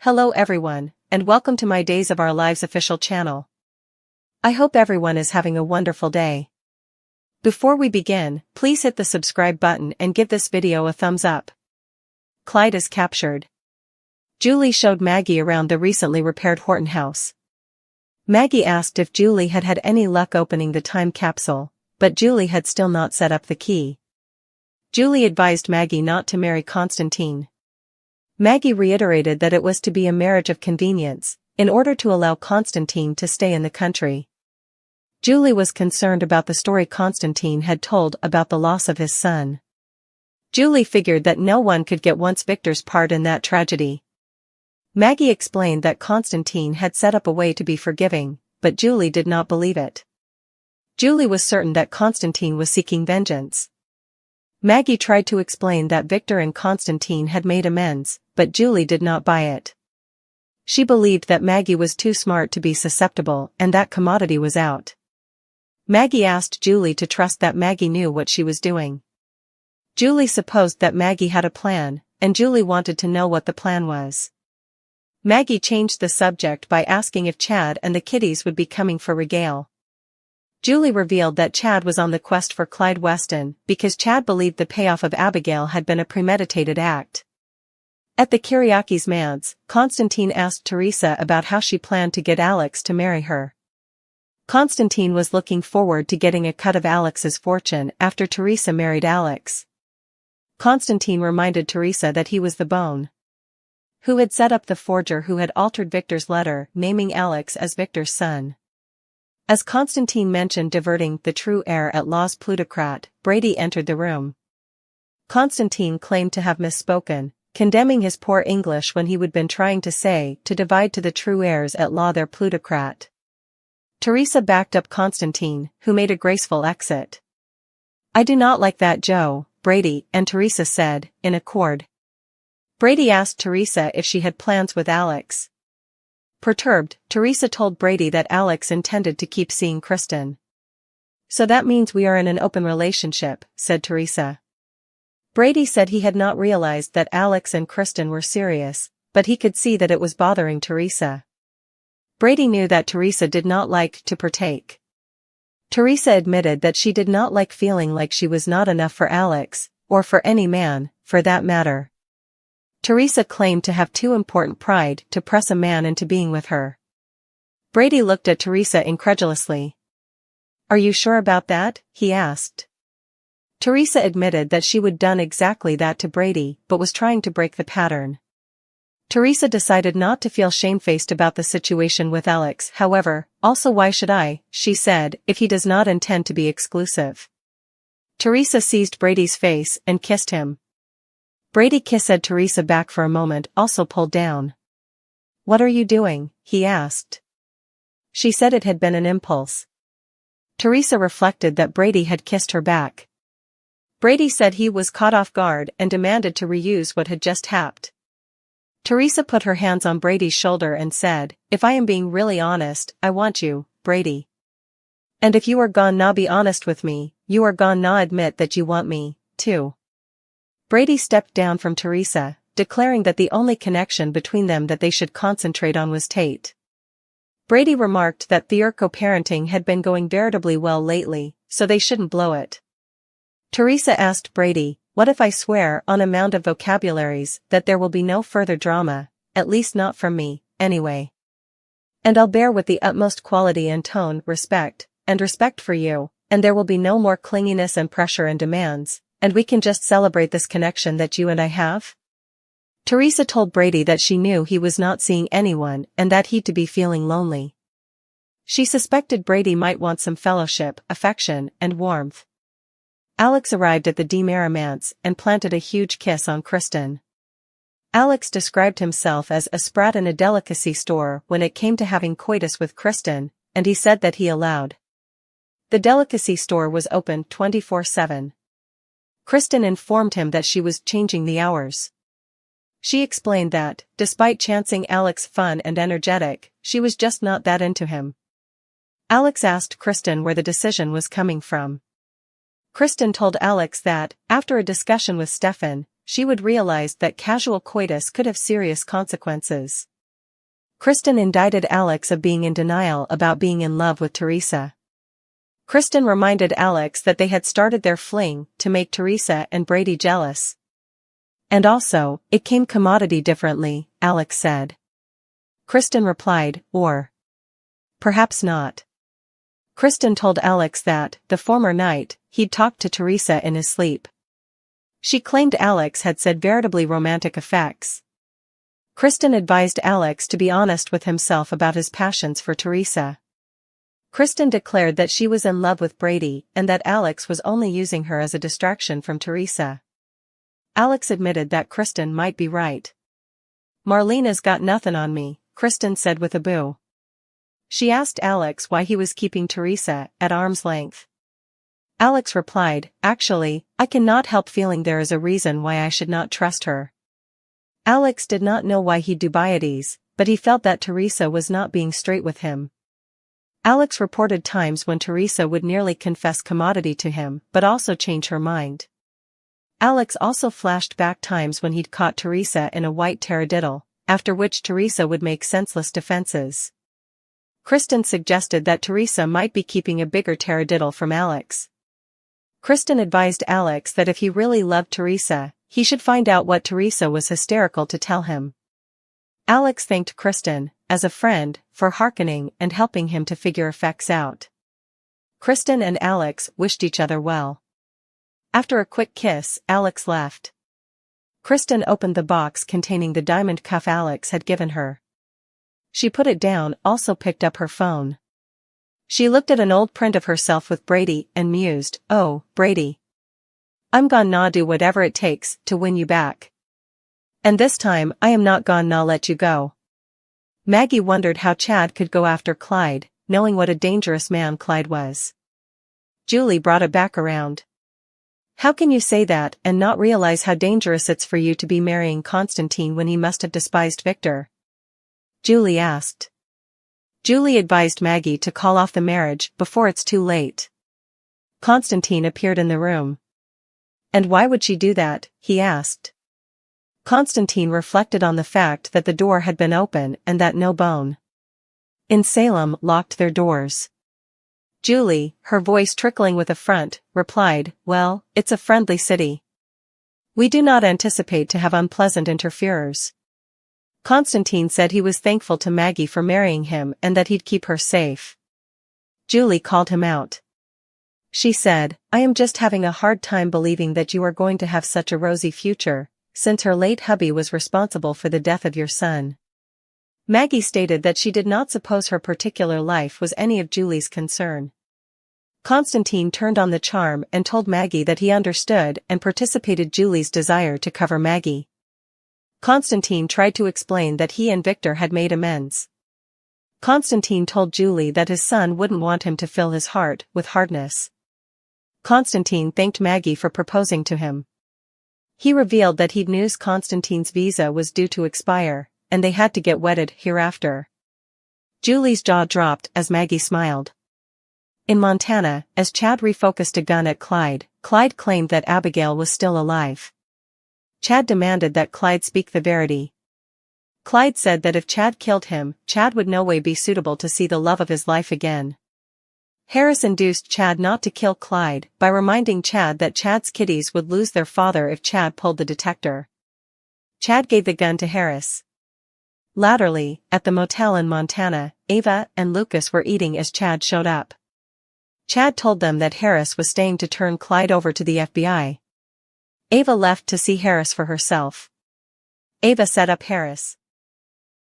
Hello everyone, and welcome to my Days of Our Lives official channel. I hope everyone is having a wonderful day. Before we begin, please hit the subscribe button and give this video a thumbs up. Clyde is captured. Julie showed Maggie around the recently repaired Horton house. Maggie asked if Julie had had any luck opening the time capsule, but Julie had still not set up the key. Julie advised Maggie not to marry Constantine. Maggie reiterated that it was to be a marriage of convenience, in order to allow Constantine to stay in the country. Julie was concerned about the story Constantine had told about the loss of his son. Julie figured that no one could get once Victor's part in that tragedy. Maggie explained that Constantine had set up a way to be forgiving, but Julie did not believe it. Julie was certain that Constantine was seeking vengeance. Maggie tried to explain that Victor and Constantine had made amends, but Julie did not buy it. She believed that Maggie was too smart to be susceptible and that commodity was out. Maggie asked Julie to trust that Maggie knew what she was doing. Julie supposed that Maggie had a plan, and Julie wanted to know what the plan was. Maggie changed the subject by asking if Chad and the kiddies would be coming for regale. Julie revealed that Chad was on the quest for Clyde Weston because Chad believed the payoff of Abigail had been a premeditated act. At the Kiriaki's manse, Constantine asked Teresa about how she planned to get Alex to marry her. Constantine was looking forward to getting a cut of Alex's fortune after Teresa married Alex. Constantine reminded Teresa that he was the bone who had set up the forger who had altered Victor's letter naming Alex as Victor's son. As Constantine mentioned diverting the true heir at law's plutocrat, Brady entered the room. Constantine claimed to have misspoken, condemning his poor English when he would been trying to say to divide to the true heirs at law their plutocrat. Teresa backed up Constantine, who made a graceful exit. "I do not like that, Joe," Brady and Teresa said, in accord. Brady asked Teresa if she had plans with Alex. Perturbed, Teresa told Brady that Alex intended to keep seeing Kristen. "So that means we are in an open relationship," said Teresa. Brady said he had not realized that Alex and Kristen were serious, but he could see that it was bothering Teresa. Brady knew that Teresa did not like to partake. Teresa admitted that she did not like feeling like she was not enough for Alex, or for any man, for that matter. Teresa claimed to have too important pride to press a man into being with her. Brady looked at Teresa incredulously. "Are you sure about that?" he asked. Teresa admitted that she would done exactly that to Brady but was trying to break the pattern. Teresa decided not to feel shamefaced about the situation with Alex, however, also why should I, she said, if he does not intend to be exclusive. Teresa seized Brady's face and kissed him. Brady kissed Teresa back for a moment, also pulled down. "What are you doing?" he asked. She said it had been an impulse. Teresa reflected that Brady had kissed her back. Brady said he was caught off guard and demanded to reuse what had just happened. Teresa put her hands on Brady's shoulder and said, "If I am being really honest, I want you, Brady. And if you are gonna be honest with me, you are gonna admit that you want me, too." Brady stepped down from Teresa, declaring that the only connection between them that they should concentrate on was Tate. Brady remarked that their co-parenting had been going veritably well lately, so they shouldn't blow it. Teresa asked Brady, "What if I swear on a mound of vocabularies that there will be no further drama, at least not from me, anyway? And I'll bear with the utmost quality and tone, respect for you, and there will be no more clinginess and pressure and demands, and we can just celebrate this connection that you and I have?" Teresa told Brady that she knew he was not seeing anyone and that he'd to be feeling lonely. She suspected Brady might want some fellowship, affection, and warmth. Alex arrived at the DeMera manse and planted a huge kiss on Kristen. Alex described himself as a sprat in a delicacy store when it came to having coitus with Kristen, and he said that he allowed. The delicacy store was open 24/7. Kristen informed him that she was changing the hours. She explained that, despite chancing Alex fun and energetic, she was just not that into him. Alex asked Kristen where the decision was coming from. Kristen told Alex that, after a discussion with Stefan, she would realize that casual coitus could have serious consequences. Kristen indicted Alex of being in denial about being in love with Teresa. Kristen reminded Alex that they had started their fling to make Teresa and Brady jealous. And also, it came commodity differently, Alex said. Kristen replied, or perhaps not. Kristen told Alex that, the former night, he'd talked to Teresa in his sleep. She claimed Alex had said veritably romantic effects. Kristen advised Alex to be honest with himself about his passions for Teresa. Kristen declared that she was in love with Brady and that Alex was only using her as a distraction from Teresa. Alex admitted that Kristen might be right. "Marlena's got nothing on me," Kristen said with a boo. She asked Alex why he was keeping Teresa at arm's length. Alex replied, "Actually, I cannot help feeling there is a reason why I should not trust her." Alex did not know why he'd do bieties, but he felt that Teresa was not being straight with him. Alex reported times when Teresa would nearly confess commodity to him but also change her mind. Alex also flashed back times when he'd caught Teresa in a white taradiddle, after which Teresa would make senseless defenses. Kristen suggested that Teresa might be keeping a bigger taradiddle from Alex. Kristen advised Alex that if he really loved Teresa, he should find out what Teresa was hysterical to tell him. Alex thanked Kristen, as a friend, for hearkening and helping him to figure effects out. Kristen and Alex wished each other well. After a quick kiss, Alex left. Kristen opened the box containing the diamond cuff Alex had given her. She put it down, also picked up her phone. She looked at an old print of herself with Brady and mused, "Oh, Brady. I'm gonna do whatever it takes to win you back. And this time I am not gonna let you go." Maggie wondered how Chad could go after Clyde, knowing what a dangerous man Clyde was. Julie brought it back around. "How can you say that and not realize how dangerous it's for you to be marrying Constantine when he must have despised Victor?" Julie asked. Julie advised Maggie to call off the marriage before it's too late. Constantine appeared in the room. "And why would she do that?" he asked. Constantine reflected on the fact that the door had been open and that no bone in Salem locked their doors. Julie, her voice trickling with affront, replied, "Well, it's a friendly city. We do not anticipate to have unpleasant interferers." Constantine said he was thankful to Maggie for marrying him and that he'd keep her safe. Julie called him out. She said, "I am just having a hard time believing that you are going to have such a rosy future, since her late hubby was responsible for the death of your son." Maggie stated that she did not suppose her particular life was any of Julie's concern. Constantine turned on the charm and told Maggie that he understood and participated Julie's desire to cover Maggie. Constantine tried to explain that he and Victor had made amends. Constantine told Julie that his son wouldn't want him to fill his heart with hardness. Constantine thanked Maggie for proposing to him. He revealed that he'd news Constantine's visa was due to expire, and they had to get wedded hereafter. Julie's jaw dropped as Maggie smiled. In Montana, as Chad refocused a gun at Clyde, Clyde claimed that Abigail was still alive. Chad demanded that Clyde speak the verity. Clyde said that if Chad killed him, Chad would no way be suitable to see the love of his life again. Harris induced Chad not to kill Clyde by reminding Chad that Chad's kiddies would lose their father if Chad pulled the detector. Chad gave the gun to Harris. Latterly, at the motel in Montana, Ava and Lucas were eating as Chad showed up. Chad told them that Harris was staying to turn Clyde over to the FBI. Ava left to see Harris for herself. Ava set up Harris.